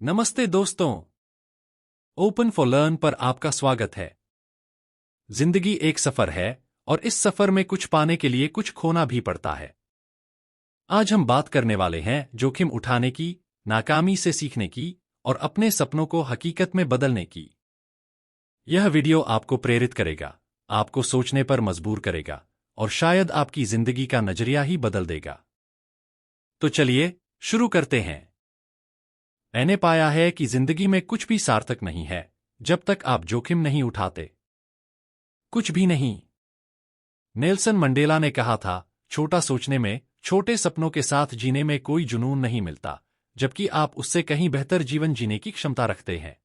नमस्ते दोस्तों। Open for learn पर आपका स्वागत है। जिंदगी एक सफर है और इस सफर में कुछ पाने के लिए कुछ खोना भी पड़ता है। आज हम बात करने वाले हैं जोखिम उठाने की, नाकामी से सीखने की और अपने सपनों को हकीकत में बदलने की। यह वीडियो आपको प्रेरित करेगा, आपको सोचने पर मजबूर करेगा और शायद आपकी जिंदगी का नजरिया ही बदल देगा। तो चलिए शुरू करते हैं। मैंने पाया है कि जिंदगी में कुछ भी सार्थक नहीं है जब तक आप जोखिम नहीं उठाते। कुछ भी नहीं। नेल्सन मंडेला ने कहा था, छोटा सोचने में, छोटे सपनों के साथ जीने में कोई जुनून नहीं मिलता, जबकि आप उससे कहीं बेहतर जीवन जीने की क्षमता रखते हैं।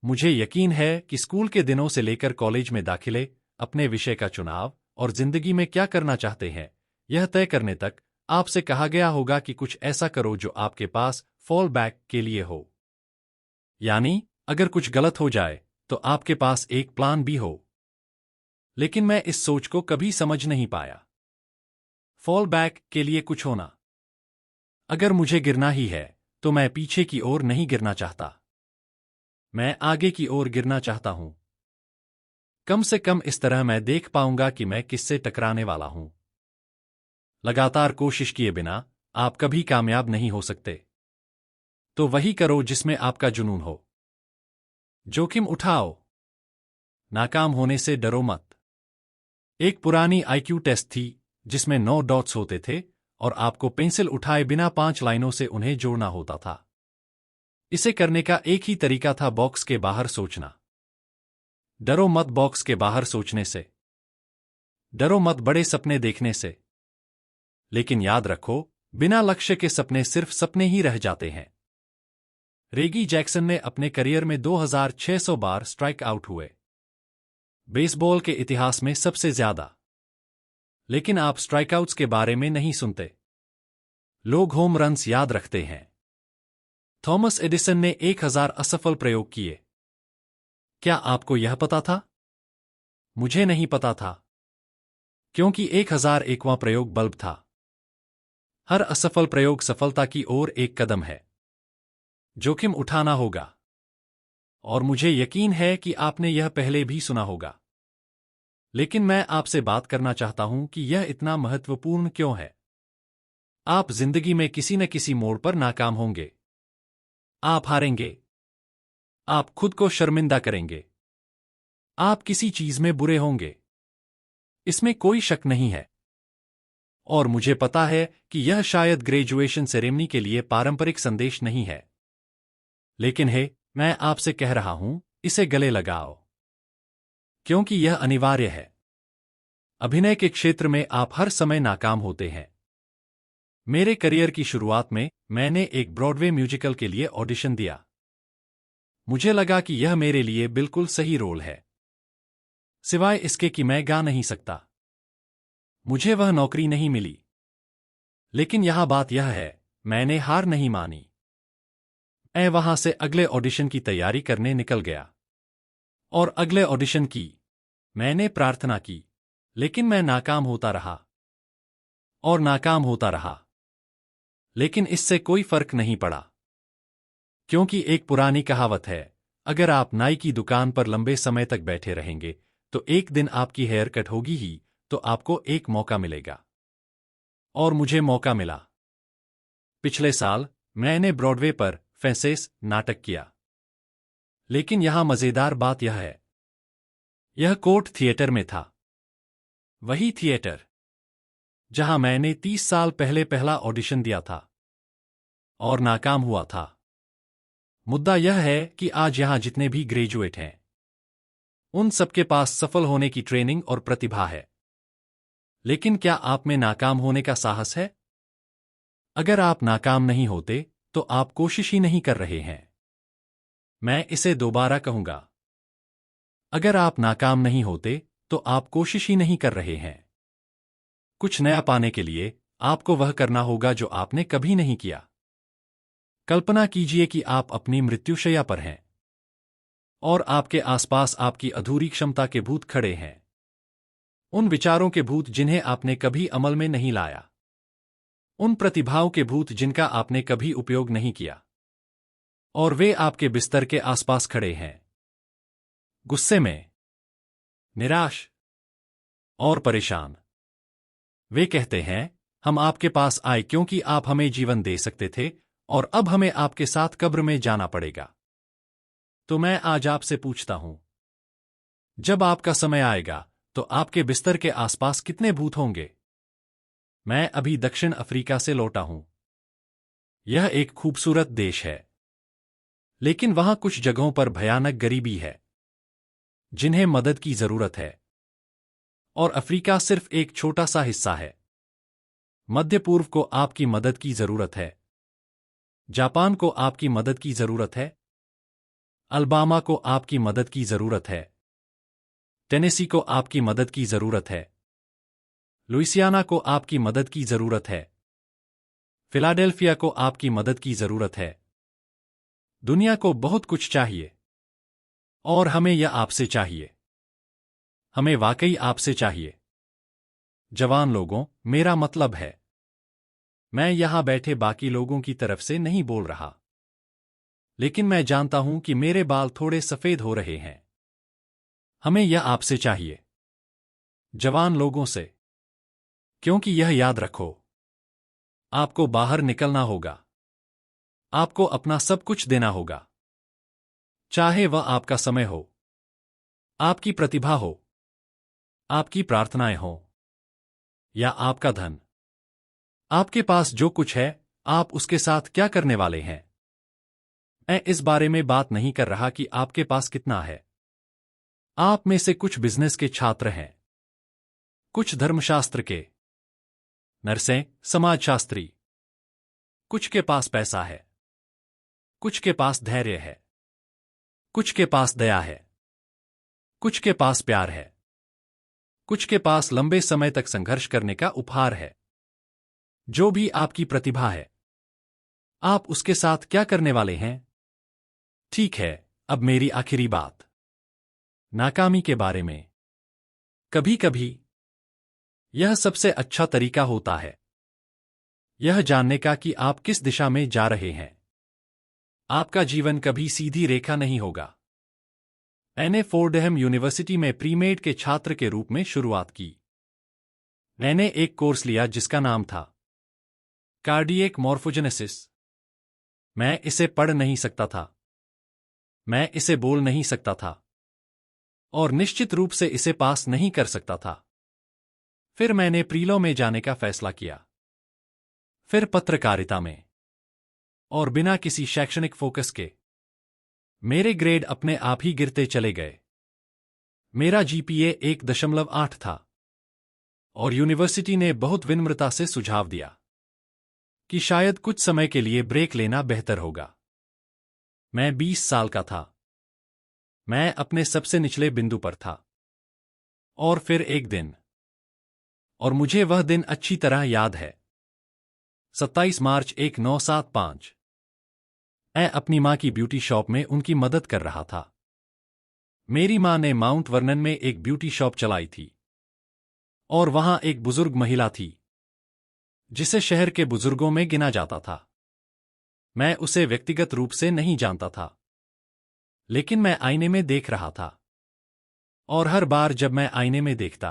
मुझे यकीन है कि स्कूल के दिनों से लेकर कॉलेज में दाखिले, अपने विषय का चुनाव और जिंदगी में क्या करना चाहते हैं, यह तय करने तक आपसे कहा गया होगा कि कुछ ऐसा करो जो आपके पास फॉल बैक के लिए हो। यानी अगर कुछ गलत हो जाए तो आपके पास एक प्लान बी हो। लेकिन मैं इस सोच को कभी समझ नहीं पाया। फॉल बैक के लिए कुछ होना। अगर मुझे गिरना ही है तो मैं पीछे की ओर नहीं गिरना चाहता, मैं आगे की ओर गिरना चाहता हूं। कम से कम इस तरह मैं देख पाऊंगा कि मैं किससे टकराने वाला हूं। लगातार कोशिश किए बिना आप कभी कामयाब नहीं हो सकते। तो वही करो जिसमें आपका जुनून हो। जोखिम उठाओ। नाकाम होने से डरो मत। एक पुरानी आईक्यू टेस्ट थी जिसमें 9 डॉट्स होते थे और आपको पेंसिल उठाए बिना 5 लाइनों से उन्हें जोड़ना होता था। इसे करने का एक ही तरीका था, बॉक्स के बाहर सोचना। डरो मत बॉक्स के बाहर सोचने से। डरो मत बड़े सपने देखने से। लेकिन याद रखो, बिना लक्ष्य के सपने सिर्फ सपने ही रह जाते हैं। रेगी जैक्सन ने अपने करियर में 2600 बार स्ट्राइक आउट हुए, बेसबॉल के इतिहास में सबसे ज्यादा। लेकिन आप स्ट्राइकआउट्स के बारे में नहीं सुनते। लोग होम रन्स याद रखते हैं। थॉमस एडिसन ने 1000 असफल प्रयोग किए। क्या आपको यह पता था? मुझे नहीं पता था, क्योंकि 1001वां प्रयोग बल्ब था। हर असफल प्रयोग सफलता की ओर एक कदम है। जोखिम उठाना होगा। और मुझे यकीन है कि आपने यह पहले भी सुना होगा। लेकिन मैं आपसे बात करना चाहता हूं कि यह इतना महत्वपूर्ण क्यों है। आप जिंदगी में किसी न किसी मोड़ पर नाकाम होंगे। आप हारेंगे। आप खुद को शर्मिंदा करेंगे। आप किसी चीज में बुरे होंगे। इसमें कोई शक नहीं है। और मुझे पता है कि यह शायद ग्रेजुएशन सेरेमनी के लिए पारंपरिक संदेश नहीं है। लेकिन मैं आपसे कह रहा हूं, इसे गले लगाओ। क्योंकि यह अनिवार्य है। अभिनय के क्षेत्र में आप हर समय नाकाम होते हैं। मेरे करियर की शुरुआत में मैंने एक ब्रॉडवे म्यूजिकल के लिए ऑडिशन दिया। मुझे लगा कि यह मेरे लिए बिल्कुल सही रोल है, सिवाय इसके कि मैं गा नहीं सकता। मुझे वह नौकरी नहीं मिली। लेकिन यहां बात यह है, मैंने हार नहीं मानी। मैं वहां से अगले ऑडिशन की तैयारी करने निकल गया। और अगले ऑडिशन की। मैंने प्रार्थना की, लेकिन मैं नाकाम होता रहा। और नाकाम होता रहा। लेकिन इससे कोई फर्क नहीं पड़ा। क्योंकि एक पुरानी कहावत है, अगर आप नाई की दुकान पर लंबे समय तक बैठे रहेंगे तो एक दिन आपकी हेयर कट होगी ही, तो आपको एक मौका मिलेगा। और मुझे मौका मिला। पिछले साल मैंने ब्रॉडवे पर फेंसेस नाटक किया। लेकिन यहां मजेदार बात यह है, यह कोर्ट थिएटर में था। वही थिएटर जहां मैंने 30 साल पहले पहला ऑडिशन दिया था और नाकाम हुआ था। मुद्दा यह है कि आज यहां जितने भी ग्रेजुएट हैं, उन सबके पास सफल होने की ट्रेनिंग और प्रतिभा है। लेकिन क्या आप में नाकाम होने का साहस है? अगर आप नाकाम नहीं होते तो आप कोशिश ही नहीं कर रहे हैं। मैं इसे दोबारा कहूंगा, अगर आप नाकाम नहीं होते तो आप कोशिश ही नहीं कर रहे हैं। कुछ नया पाने के लिए आपको वह करना होगा जो आपने कभी नहीं किया। कल्पना कीजिए कि आप अपनी मृत्युशैया पर हैं और आपके आसपास आपकी अधूरी क्षमता के भूत खड़े हैं। उन विचारों के भूत जिन्हें आपने कभी अमल में नहीं लाया। उन प्रतिभाओं के भूत जिनका आपने कभी उपयोग नहीं किया। और वे आपके बिस्तर के आसपास खड़े हैं, गुस्से में, निराश और परेशान। वे कहते हैं, हम आपके पास आए क्योंकि आप हमें जीवन दे सकते थे और अब हमें आपके साथ कब्र में जाना पड़ेगा। तो मैं आज आपसे पूछता हूं, जब आपका समय आएगा तो आपके बिस्तर के आसपास कितने भूत होंगे? मैं अभी दक्षिण अफ्रीका से लौटा हूं। यह एक खूबसूरत देश है, लेकिन वहां कुछ जगहों पर भयानक गरीबी है, जिन्हें मदद की जरूरत है। और अफ्रीका सिर्फ एक छोटा सा हिस्सा है। मध्य पूर्व को आपकी मदद की जरूरत है। जापान को आपकी मदद की जरूरत है। अलबामा को आपकी मदद की जरूरत है। टेनेसी को आपकी मदद की जरूरत है। लुइसियाना को आपकी मदद की जरूरत है। फिलाडेल्फिया को आपकी मदद की जरूरत है। दुनिया को बहुत कुछ चाहिए, और हमें यह आपसे चाहिए। हमें वाकई आपसे चाहिए। जवान लोगों, मेरा मतलब है, मैं यहां बैठे बाकी लोगों की तरफ से नहीं बोल रहा, लेकिन मैं जानता हूं कि मेरे बाल थोड़े सफेद हो रहे हैं। हमें यह आपसे चाहिए, जवान लोगों से, क्योंकि यह याद रखो, आपको बाहर निकलना होगा। आपको अपना सब कुछ देना होगा, चाहे वह आपका समय हो, आपकी प्रतिभा हो, आपकी प्रार्थनाएं हो, या आपका धन। आपके पास जो कुछ है, आप उसके साथ क्या करने वाले हैं? मैं इस बारे में बात नहीं कर रहा कि आपके पास कितना है। आप में से कुछ बिजनेस के छात्र हैं, कुछ धर्मशास्त्र के, नर्सें, समाजशास्त्री। कुछ के पास पैसा है, कुछ के पास धैर्य है, कुछ के पास दया है, कुछ के पास प्यार है, कुछ के पास लंबे समय तक संघर्ष करने का उपहार है। जो भी आपकी प्रतिभा है, आप उसके साथ क्या करने वाले हैं? ठीक है, अब मेरी आखिरी बात, नाकामी के बारे में। कभी कभी यह सबसे अच्छा तरीका होता है, यह जानने का कि आप किस दिशा में जा रहे हैं। आपका जीवन कभी सीधी रेखा नहीं होगा। मैंने फोर्डहम यूनिवर्सिटी में प्रीमेड के छात्र के रूप में शुरुआत की। मैंने एक कोर्स लिया जिसका नाम था कार्डियक मॉर्फोजेनेसिस। मैं इसे पढ़ नहीं सकता था, मैं इसे बोल नहीं सकता था, और निश्चित रूप से इसे पास नहीं कर सकता था। फिर मैंने प्रीलो में जाने का फैसला किया, फिर पत्रकारिता में, और बिना किसी शैक्षणिक फोकस के मेरे ग्रेड अपने आप ही गिरते चले गए। मेरा जीपीए 1.8 था, और यूनिवर्सिटी ने बहुत विनम्रता से सुझाव दिया कि शायद कुछ समय के लिए ब्रेक लेना बेहतर होगा। मैं 20 साल का था, मैं अपने सबसे निचले बिंदु पर था। और फिर एक दिन, और मुझे वह दिन अच्छी तरह याद है, 27 मार्च 1975। मैं अपनी मां की ब्यूटी शॉप में उनकी मदद कर रहा था। मेरी मां ने माउंट वर्नन में एक ब्यूटी शॉप चलाई थी, और वहां एक बुजुर्ग महिला थी जिसे शहर के बुजुर्गों में गिना जाता था। मैं उसे व्यक्तिगत रूप से नहीं जानता था, लेकिन मैं आईने में देख रहा था, और हर बार जब मैं आईने में देखता,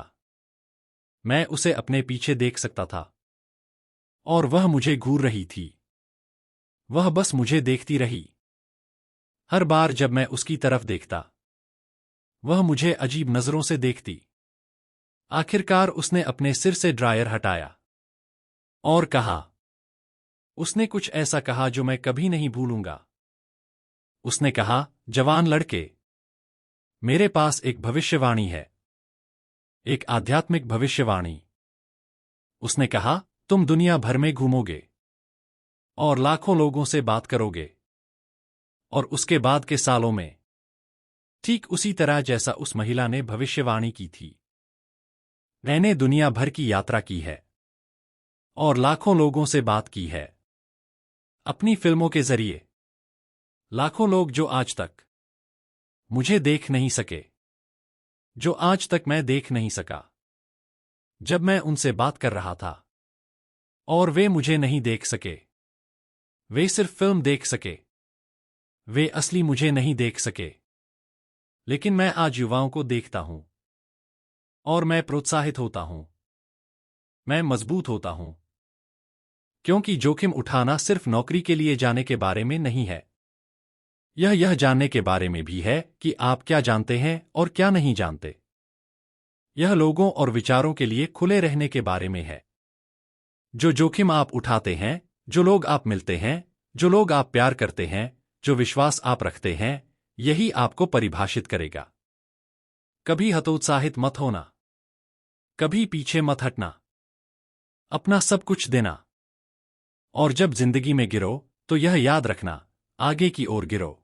मैं उसे अपने पीछे देख सकता था, और वह मुझे घूर रही थी। वह बस मुझे देखती रही। हर बार जब मैं उसकी तरफ देखता, वह मुझे अजीब नजरों से देखती। आखिरकार उसने अपने सिर से ड्रायर हटाया और कहा, उसने कुछ ऐसा कहा जो मैं कभी नहीं भूलूंगा। उसने कहा, जवान लड़के, मेरे पास एक भविष्यवाणी है, एक आध्यात्मिक भविष्यवाणी। उसने कहा, तुम दुनिया भर में घूमोगे और लाखों लोगों से बात करोगे, और उसके बाद के सालों में, ठीक उसी तरह जैसा उस महिला ने भविष्यवाणी की थी, मैंने दुनिया भर की यात्रा की है और लाखों लोगों से बात की है, अपनी फिल्मों के जरिए। लाखों लोग जो आज तक मुझे देख नहीं सके, जो आज तक मैं देख नहीं सका जब मैं उनसे बात कर रहा था, और वे मुझे नहीं देख सके, वे सिर्फ फिल्म देख सके। वे असली मुझे नहीं देख सके, लेकिन मैं आज युवाओं को देखता हूं और मैं प्रोत्साहित होता हूं। मैं मजबूत होता हूं, क्योंकि जोखिम उठाना सिर्फ नौकरी के लिए जाने के बारे में नहीं है। यह जानने के बारे में भी है कि आप क्या जानते हैं और क्या नहीं जानते। यह लोगों और विचारों के लिए खुले रहने के बारे में है। जो जोखिम आप उठाते हैं, जो लोग आप मिलते हैं, जो लोग आप प्यार करते हैं, जो विश्वास आप रखते हैं, यही आपको परिभाषित करेगा। कभी हतोत्साहित मत होना, कभी पीछे मत हटना, अपना सब कुछ देना। और जब जिंदगी में गिरो तो यह याद रखना, आगे की ओर गिरो।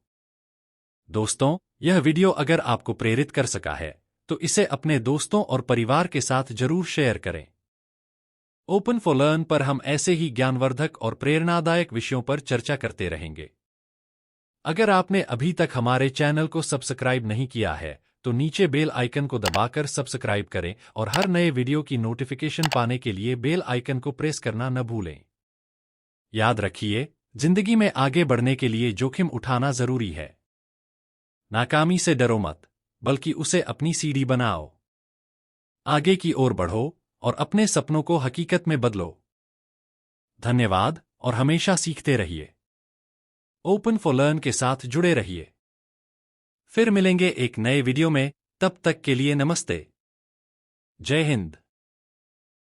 दोस्तों, यह वीडियो अगर आपको प्रेरित कर सका है तो इसे अपने दोस्तों और परिवार के साथ जरूर शेयर करें। ओपन फॉर लर्न पर हम ऐसे ही ज्ञानवर्धक और प्रेरणादायक विषयों पर चर्चा करते रहेंगे। अगर आपने अभी तक हमारे चैनल को सब्सक्राइब नहीं किया है तो नीचे बेल आइकन को दबाकर सब्सक्राइब करें और हर नए वीडियो की नोटिफिकेशन पाने के लिए बेल आइकन को प्रेस करना न भूलें। याद रखिए, जिंदगी में आगे बढ़ने के लिए जोखिम उठाना जरूरी है। नाकामी से डरो मत, बल्कि उसे अपनी सीढ़ी बनाओ। आगे की ओर बढ़ो और अपने सपनों को हकीकत में बदलो। धन्यवाद और हमेशा सीखते रहिए। ओपन फॉर लर्न के साथ जुड़े रहिए। फिर मिलेंगे एक नए वीडियो में, तब तक के लिए नमस्ते। जय हिंद।